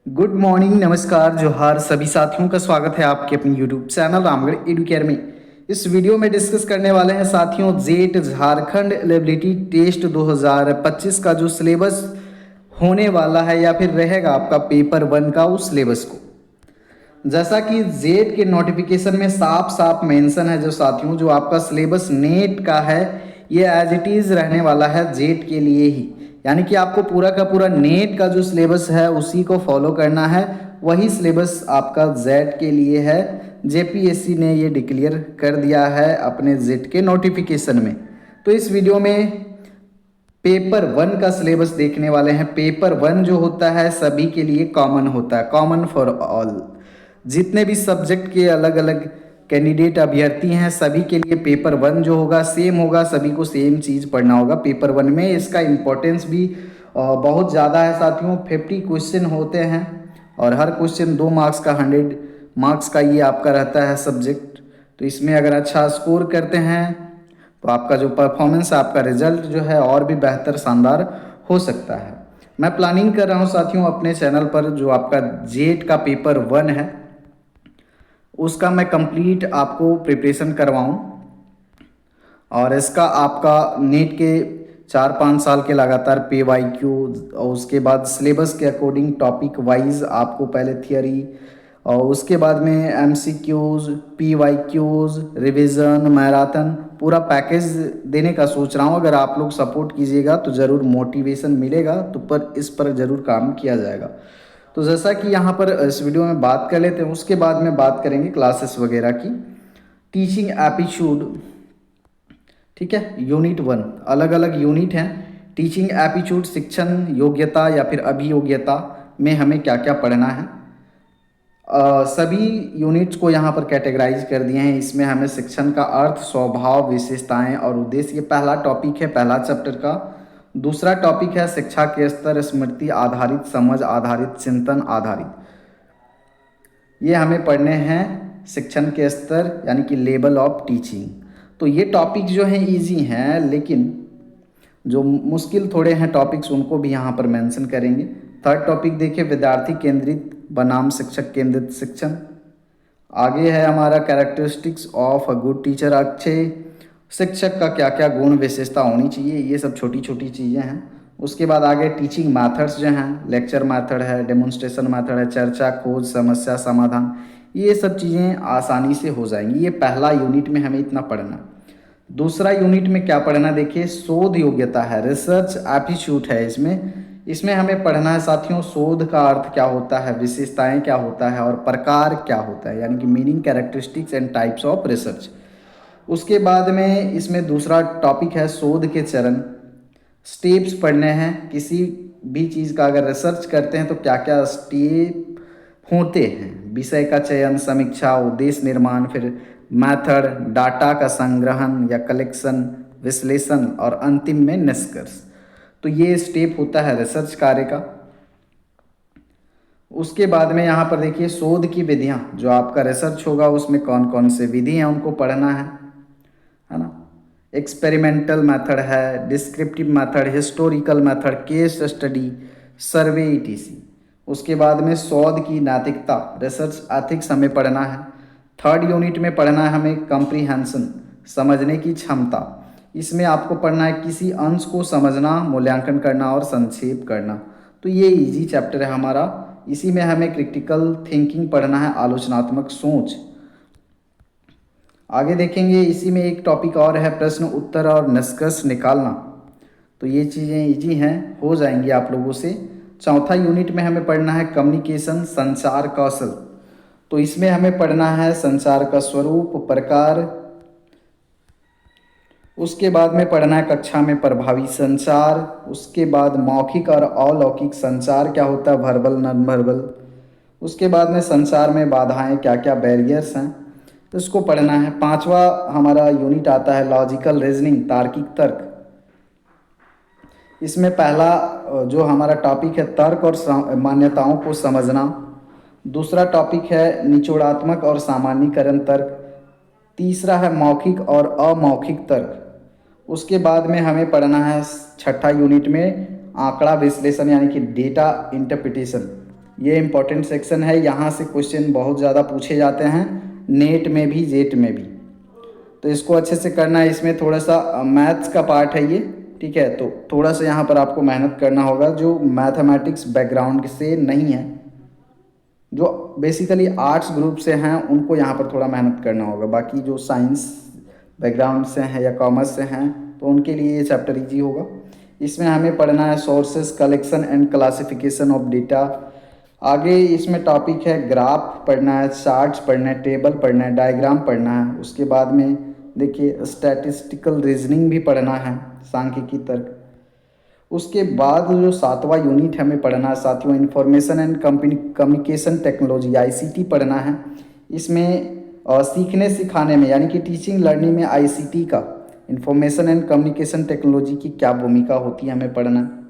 Good morning, नमस्कार, जोहार सभी साथियों का स्वागत है आपके अपने यूट्यूब चैनल रामगढ़ एडुकेयर में। इस वीडियो में डिस्कस करने वाले हैं साथियों जेट झारखंड एलिजिबिलिटी टेस्ट 2025 का जो सिलेबस होने वाला है या फिर रहेगा आपका पेपर 1 का उस सिलेबस को। जैसा कि जेट के नोटिफिकेशन में साफ साफ मेंशन है जो साथियों, जो आपका सिलेबस नेट का है ये एज इट इज़ रहने वाला है जेट के लिए ही। यानी कि आपको पूरा का पूरा नेट का जो सिलेबस है उसी को फॉलो करना है, वही सिलेबस आपका जेट के लिए है। जेपीएससी ने ये डिक्लेयर कर दिया है अपने जेट के नोटिफिकेशन में। तो इस वीडियो में पेपर 1 का सिलेबस देखने वाले हैं। पेपर 1 जो होता है सभी के लिए कॉमन होता है, कॉमन फॉर ऑल। जितने भी सब्जेक्ट के अलग अलग कैंडिडेट अभ्यर्थी हैं सभी के लिए पेपर 1 जो होगा सेम होगा, सभी को सेम चीज़ पढ़ना होगा पेपर 1 में। इसका इम्पोर्टेंस भी बहुत ज़्यादा है साथियों। 50 क्वेश्चन होते हैं और हर क्वेश्चन 2 मार्क्स का, 100 मार्क्स का ये आपका रहता है सब्जेक्ट। तो इसमें अगर अच्छा स्कोर करते हैं तो आपका जो परफॉर्मेंस, आपका रिजल्ट जो है और भी बेहतर शानदार हो सकता है। मैं प्लानिंग कर रहा हूँ साथियों अपने चैनल पर जो आपका जेट का पेपर 1 है उसका मैं कंप्लीट आपको प्रिपरेशन करवाऊँ, और इसका आपका नीट के 4-5 साल के लगातार PYQ और उसके बाद सिलेबस के अकॉर्डिंग टॉपिक वाइज आपको पहले थियरी और उसके बाद में MCQs, PYQs, रिवीजन, मैराथन पूरा पैकेज देने का सोच रहा हूँ। अगर आप लोग सपोर्ट कीजिएगा तो ज़रूर मोटिवेशन मिलेगा, तो पर इस पर ज़रूर काम किया जाएगा। तो जैसा कि यहाँ पर इस वीडियो में बात कर लेते हैं, उसके बाद में बात करेंगे क्लासेस वगैरह की। टीचिंग एप्टीट्यूड, ठीक है, यूनिट 1, अलग अलग यूनिट हैं। टीचिंग एप्टीट्यूड शिक्षण योग्यता या फिर अभियोग्यता में हमें क्या क्या पढ़ना है। सभी यूनिट्स को यहाँ पर कैटेगराइज कर दिए हैं। इसमें हमें शिक्षण का अर्थ, स्वभाव, विशेषताएं और उद्देश्य, ये पहला टॉपिक है पहला चैप्टर का। दूसरा टॉपिक है शिक्षा के स्तर, स्मृति आधारित, समझ आधारित, चिंतन आधारित। ये हमें पढ़ने हैं शिक्षण के स्तर यानी कि लेवल ऑफ टीचिंग। तो ये टॉपिक जो हैं इजी हैं, लेकिन जो मुश्किल थोड़े हैं टॉपिक्स उनको भी यहाँ पर मेंशन करेंगे। थर्ड टॉपिक देखिए विद्यार्थी केंद्रित बनाम शिक्षक केंद्रित शिक्षण। आगे है हमारा characteristics of a good teacher, अच्छे शिक्षक का क्या क्या गुण विशेषता होनी चाहिए, ये सब छोटी छोटी चीज़ें हैं। उसके बाद आगे टीचिंग मैथड्स जो हैं, लेक्चर मैथड है, डेमोन्स्ट्रेशन मैथड है, चर्चा, खोज, समस्या समाधान, ये सब चीज़ें आसानी से हो जाएंगी। ये पहला यूनिट में हमें इतना पढ़ना। दूसरा यूनिट में क्या पढ़ना देखिए, शोध योग्यता है, रिसर्च एप्टीट्यूड है। इसमें हमें पढ़ना है साथियों शोध का अर्थ क्या होता है, विशेषताएं क्या होता है और प्रकार क्या होता है, यानी कि meaning, characteristics and types of research. उसके बाद में इसमें दूसरा टॉपिक है शोध के चरण, स्टेप्स पढ़ने हैं। किसी भी चीज़ का अगर रिसर्च करते हैं तो क्या क्या स्टेप होते हैं, विषय का चयन, समीक्षा, उद्देश्य निर्माण, फिर मेथड, डाटा का संग्रहण या कलेक्शन, विश्लेषण और अंतिम में निष्कर्ष। तो ये स्टेप होता है रिसर्च कार्य का। उसके बाद में यहाँ पर देखिए शोध की विधियाँ, जो आपका रिसर्च होगा उसमें कौन कौन से विधि हैं उनको पढ़ना है ना। एक्सपेरिमेंटल मेथड है, descriptive method, historical method, case study, survey ETC। उसके बाद में शोध की नैतिकता, रिसर्च एथिक्स हमें पढ़ना है। थर्ड यूनिट में पढ़ना है हमें कॉम्प्रिहेंशन, समझने की क्षमता। इसमें आपको पढ़ना है किसी अंश को समझना, मूल्यांकन करना और संक्षेप करना। तो ये इजी चैप्टर है हमारा। इसी में हमें क्रिटिकल थिंकिंग पढ़ना है, आलोचनात्मक सोच। आगे देखेंगे इसी में एक टॉपिक और है प्रश्न उत्तर और निष्कर्ष निकालना। तो ये चीज़ें इजी हैं, हो जाएंगी आप लोगों से। चौथा यूनिट में हमें पढ़ना है कम्युनिकेशन, संचार कौशल। तो इसमें हमें पढ़ना है संचार का स्वरूप, प्रकार। उसके बाद में पढ़ना है कक्षा में प्रभावी संचार। उसके बाद मौखिक और अलौकिक संचार क्या होता है, वर्बल नॉन वर्बल। उसके बाद में संचार में बाधाएं, क्या क्या बैरियर्स हैं, इसको पढ़ना है। पांचवा हमारा यूनिट आता है लॉजिकल रीजनिंग, तार्किक तर्क। इसमें पहला जो हमारा टॉपिक है तर्क और मान्यताओं को समझना। दूसरा टॉपिक है निचोड़ात्मक और सामान्यीकरण तर्क। तीसरा है मौखिक और अमौखिक तर्क। उसके बाद में हमें पढ़ना है छठा यूनिट में आंकड़ा विश्लेषण यानी कि डेटा इंटरप्रिटेशन। ये इम्पोर्टेंट सेक्शन है, यहाँ से क्वेश्चन बहुत ज़्यादा पूछे जाते हैं, नेट में भी जेट में भी। तो इसको अच्छे से करना है। इसमें थोड़ा सा मैथ्स का पार्ट है ये, ठीक है। तो थोड़ा सा यहाँ पर आपको मेहनत करना होगा, जो मैथमेटिक्स बैकग्राउंड से नहीं है, जो बेसिकली आर्ट्स ग्रुप से हैं उनको यहाँ पर थोड़ा मेहनत करना होगा। बाकी जो साइंस बैकग्राउंड से हैं या कॉमर्स से हैं तो उनके लिए ये चैप्टर इजी होगा। इसमें हमें पढ़ना है sources, collection and classification of data. आगे इसमें टॉपिक है ग्राफ पढ़ना है, चार्ट्स पढ़ना है, टेबल पढ़ना है, डायग्राम पढ़ना है। उसके बाद में देखिए स्टैटिस्टिकल रीजनिंग भी पढ़ना है, सांख्यिकी तर्क। उसके बाद जो 7वां यूनिट हमें पढ़ना है साथियों, information and communication technology, ICT पढ़ना है। इसमें सीखने सिखाने में यानी कि टीचिंग लर्निंग में आईसीटी का, इंफॉर्मेशन एंड कम्युनिकेशन टेक्नोलॉजी की क्या भूमिका होती है हमें पढ़ना है।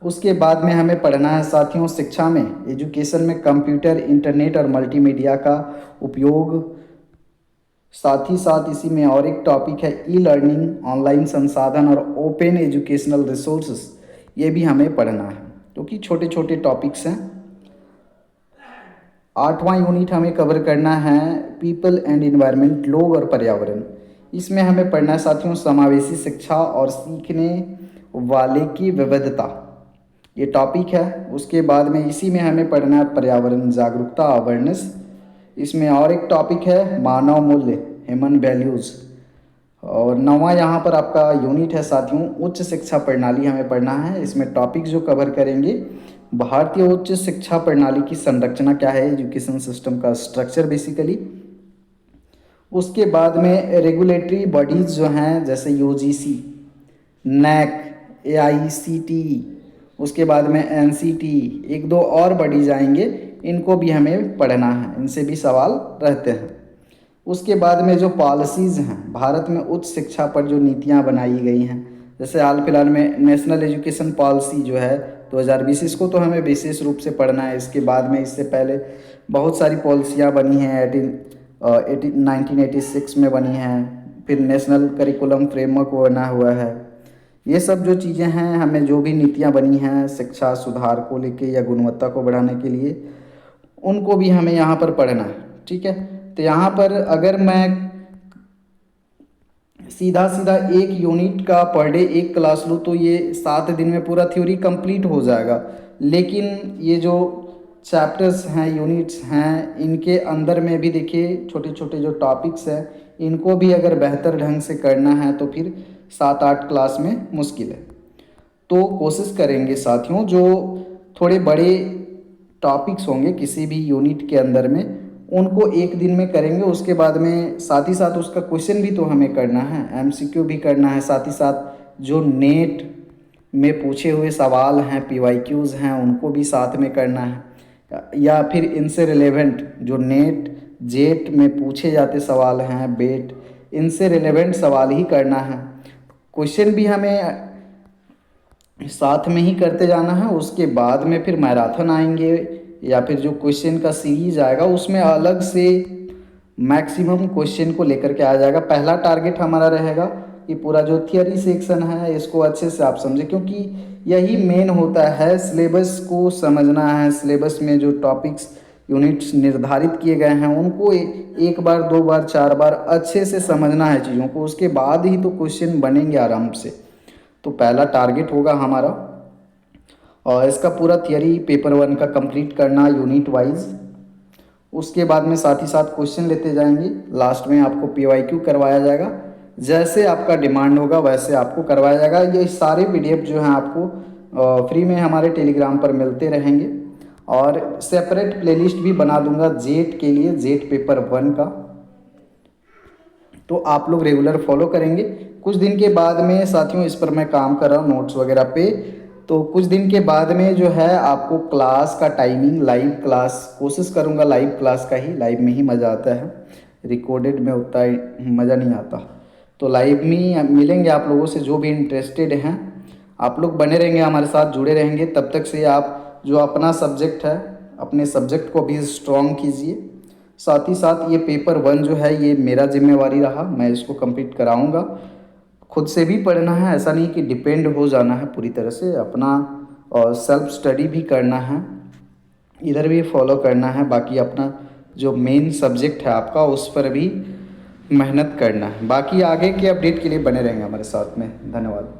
उसके बाद में हमें पढ़ना है साथियों शिक्षा में, एजुकेशन में कंप्यूटर, इंटरनेट और मल्टीमीडिया का उपयोग। साथ ही साथ इसी में और एक टॉपिक है ई लर्निंग, ऑनलाइन संसाधन और ओपन एजुकेशनल रिसोर्सेस। ये भी हमें पढ़ना है, क्योंकि छोटे छोटे टॉपिक्स हैं। 8वां यूनिट हमें कवर करना है पीपल एंड इन्वायरमेंट, लोग और पर्यावरण। इसमें हमें पढ़ना है साथियों समावेशी शिक्षा और सीखने वाले की विविधता, ये टॉपिक है। उसके बाद में इसी में हमें पढ़ना है पर्यावरण जागरूकता, अवेयरनेस। इसमें और एक टॉपिक है मानव मूल्य, ह्यूमन वैल्यूज़। और 9वां यहाँ पर आपका यूनिट है साथियों उच्च शिक्षा प्रणाली हमें पढ़ना है। इसमें टॉपिक जो कवर करेंगे भारतीय उच्च शिक्षा प्रणाली की संरचना क्या है, एजुकेशन सिस्टम का स्ट्रक्चर बेसिकली। उसके बाद में रेगुलेटरी बॉडीज़ जो हैं जैसे यूजीसी, नैक, एआईसीटीई, उसके बाद में एनसीटी, एक दो और बॉडीज आएंगे, इनको भी हमें पढ़ना है, इनसे भी सवाल रहते हैं। उसके बाद में जो पॉलिसीज़ हैं भारत में उच्च शिक्षा पर जो नीतियां बनाई गई हैं, जैसे हाल फिलहाल में नेशनल एजुकेशन पॉलिसी जो है 2020, इसको तो हमें विशेष रूप से पढ़ना है। इसके बाद में इससे पहले बहुत सारी पॉलिसियाँ बनी हैं, 1986 में बनी हैं, फिर नेशनल करिकुलम फ्रेमवर्क बना हुआ है। ये सब जो चीज़ें हैं, हमें जो भी नीतियाँ बनी हैं शिक्षा सुधार को लेके या गुणवत्ता को बढ़ाने के लिए, उनको भी हमें यहाँ पर पढ़ना है, ठीक है। तो यहाँ पर अगर मैं सीधा सीधा एक यूनिट का पर डे एक क्लास लूँ तो ये 7 दिन में पूरा थ्योरी कंप्लीट हो जाएगा। लेकिन ये जो चैप्टर्स हैं, यूनिट्स हैं, इनके अंदर में भी देखिए छोटे छोटे जो टॉपिक्स हैं, इनको भी अगर बेहतर ढंग से करना है तो फिर 7-8 क्लास में मुश्किल है। तो कोशिश करेंगे साथियों जो थोड़े बड़े टॉपिक्स होंगे किसी भी यूनिट के अंदर में, उनको एक दिन में करेंगे। उसके बाद में साथ ही साथ उसका क्वेश्चन भी तो हमें करना है, एमसीक्यू भी करना है। साथ ही साथ जो नेट में पूछे हुए सवाल हैं, पीवाईक्यूज़ हैं, उनको भी साथ में करना है। या फिर इनसे रिलेवेंट जो नेट जेट में पूछे जाते सवाल हैं, बेट, इनसे रिलेवेंट सवाल ही करना है। क्वेश्चन भी हमें साथ में ही करते जाना है। उसके बाद में फिर मैराथन आएंगे या फिर जो क्वेश्चन का सीरीज आएगा उसमें अलग से मैक्सिमम क्वेश्चन को लेकर के आ जाएगा। पहला टारगेट हमारा रहेगा कि पूरा जो थियरी सेक्शन है इसको अच्छे से आप समझें, क्योंकि यही मेन होता है, सिलेबस को समझना है। सिलेबस में जो टॉपिक्स यूनिट्स निर्धारित किए गए हैं उनको एक बार, दो बार, 4 बार अच्छे से समझना है चीज़ों को, उसके बाद ही तो क्वेश्चन बनेंगे आराम से। तो पहला टारगेट होगा हमारा, और इसका पूरा थियरी पेपर 1 का कंप्लीट करना यूनिट वाइज। उसके बाद में साथ ही साथ क्वेश्चन लेते जाएंगे। लास्ट में आपको पीवाईक्यू करवाया जाएगा, जैसे आपका डिमांड होगा वैसे आपको करवाया जाएगा। ये सारे पीडीएफ जो हैं आपको फ्री में हमारे टेलीग्राम पर मिलते रहेंगे, और सेपरेट प्लेलिस्ट भी बना दूंगा जेट के लिए, जेट पेपर 1 का। तो आप लोग रेगुलर फॉलो करेंगे। कुछ दिन के बाद में साथियों इस पर मैं काम कर रहा हूँ नोट्स वगैरह पे, तो कुछ दिन के बाद में जो है आपको क्लास का टाइमिंग, लाइव क्लास कोशिश करूँगा, लाइव क्लास का ही, लाइव में ही मज़ा आता है, रिकॉर्डेड में उतना मज़ा नहीं आता। तो लाइव में मिलेंगे आप लोगों से, जो भी इंटरेस्टेड हैं आप लोग बने रहेंगे हमारे साथ, जुड़े रहेंगे। तब तक से आप जो अपना सब्जेक्ट है, अपने सब्जेक्ट को भी स्ट्रॉन्ग कीजिए। साथ ही साथ ये पेपर 1 जो है ये मेरा जिम्मेवारी रहा, मैं इसको कंप्लीट कराऊंगा। खुद से भी पढ़ना है, ऐसा नहीं कि डिपेंड हो जाना है पूरी तरह से, अपना और सेल्फ स्टडी भी करना है। इधर भी फॉलो करना है। बाकी अपना जो मेन सब्जेक्ट है आपका उस पर भी मेहनत करना है। बाकी आगे के अपडेट के लिए बने रहेंगे हमारे साथ में। धन्यवाद।